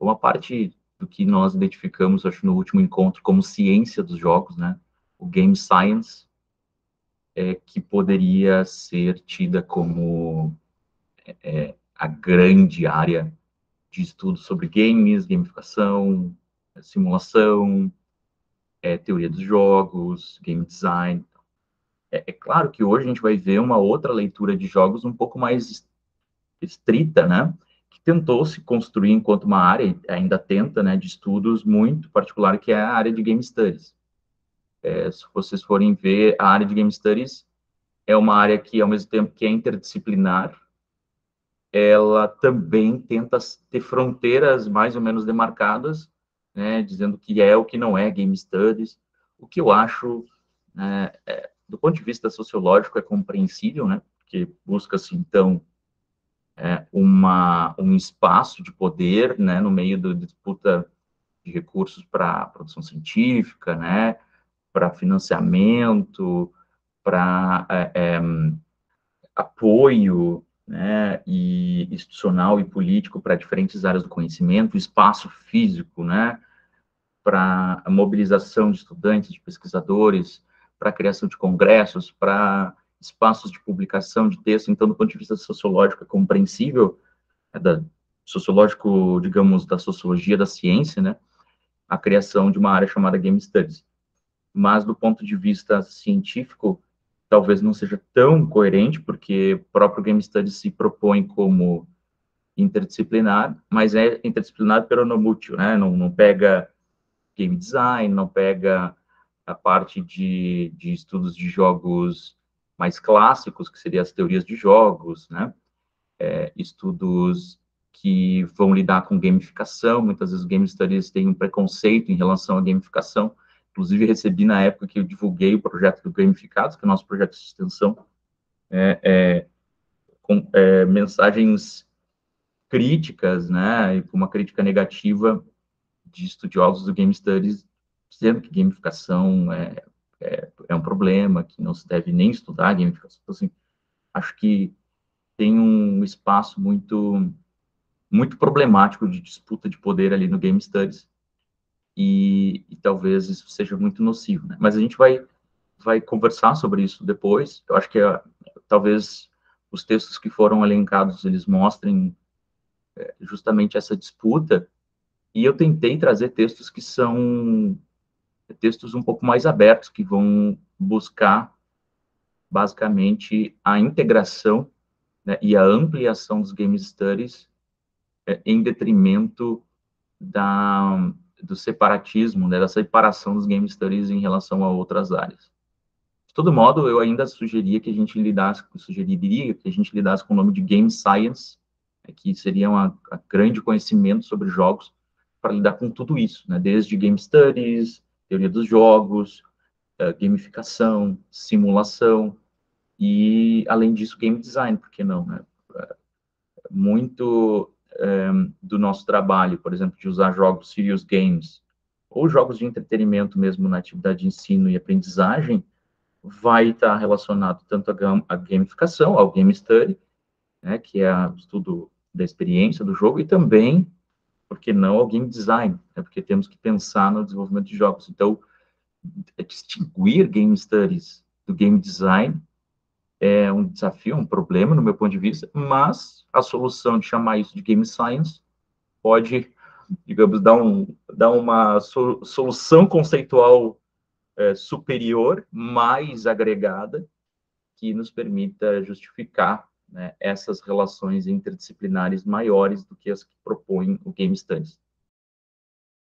uma parte do que nós identificamos, acho, no último encontro, como ciência dos jogos, né? O Game Science, que poderia ser tida como a grande área de estudo sobre games, gamificação, simulação, teoria dos jogos, game design. É claro que hoje a gente vai ver uma outra leitura de jogos um pouco mais estrita, né? Que tentou se construir enquanto uma área, ainda tenta, né, de estudos muito particular, que é a área de Game Studies. Se vocês forem ver, a área de Game Studies é uma área que, ao mesmo tempo que é interdisciplinar, ela também tenta ter fronteiras mais ou menos demarcadas, né, dizendo que é o que não é Game Studies, o que eu acho, né, do ponto de vista sociológico, é compreensível, né, porque busca-se, então, um espaço de poder, né, no meio da disputa de recursos para produção científica, né, para financiamento, para apoio, né, e institucional e político para diferentes áreas do conhecimento, espaço físico, né, para a mobilização de estudantes, de pesquisadores, para a criação de congressos, para espaços de publicação de texto. Então, do ponto de vista sociológico, é compreensível, sociológico, digamos, da sociologia da ciência, né, a criação de uma área chamada Game Studies. Mas, do ponto de vista científico, talvez não seja tão coerente, porque o próprio Game Studies se propõe como interdisciplinar, mas é interdisciplinar pero no mútil, né? Não pega game design, não pega a parte de estudos de jogos mais clássicos, que seriam as teorias de jogos, né? Estudos que vão lidar com gamificação. Muitas vezes o Game Studies tem um preconceito em relação à gamificação. Inclusive, recebi na época que eu divulguei o projeto do Gamificados, que é o nosso projeto de extensão, com mensagens críticas, né, e com uma crítica negativa de estudiosos do Game Studies, dizendo que gamificação é um problema, que não se deve nem estudar gamificação. Então, assim, acho que tem um espaço muito problemático de disputa de poder ali no Game Studies, e talvez isso seja muito nocivo, né? Mas a gente vai conversar sobre isso depois. Eu acho que talvez os textos que foram elencados, eles mostrem justamente essa disputa, e eu tentei trazer textos que são textos um pouco mais abertos, que vão buscar, basicamente, a integração, né, e a ampliação dos Game Studies em detrimento do separatismo, né, da separação dos Game Studies em relação a outras áreas. De todo modo, eu ainda sugeriria que a gente lidasse com o nome de Game Science, que seria um grande conhecimento sobre jogos, para lidar com tudo isso, né? Desde Game Studies, teoria dos jogos, gamificação, simulação, e, além disso, Game Design, por que não, né? Muito do nosso trabalho, por exemplo, de usar jogos serious games, ou jogos de entretenimento mesmo na atividade de ensino e aprendizagem, vai estar relacionado tanto à gamificação, ao game study, né, que é o estudo da experiência do jogo, e também, por que não, ao game design, né, porque temos que pensar no desenvolvimento de jogos. Então, distinguir game studies do game design é um desafio, um problema, no meu ponto de vista, mas a solução de chamar isso de game science pode, digamos, dar uma solução conceitual superior, mais agregada, que nos permita justificar, né, essas relações interdisciplinares maiores do que as que propõem o Game Studies.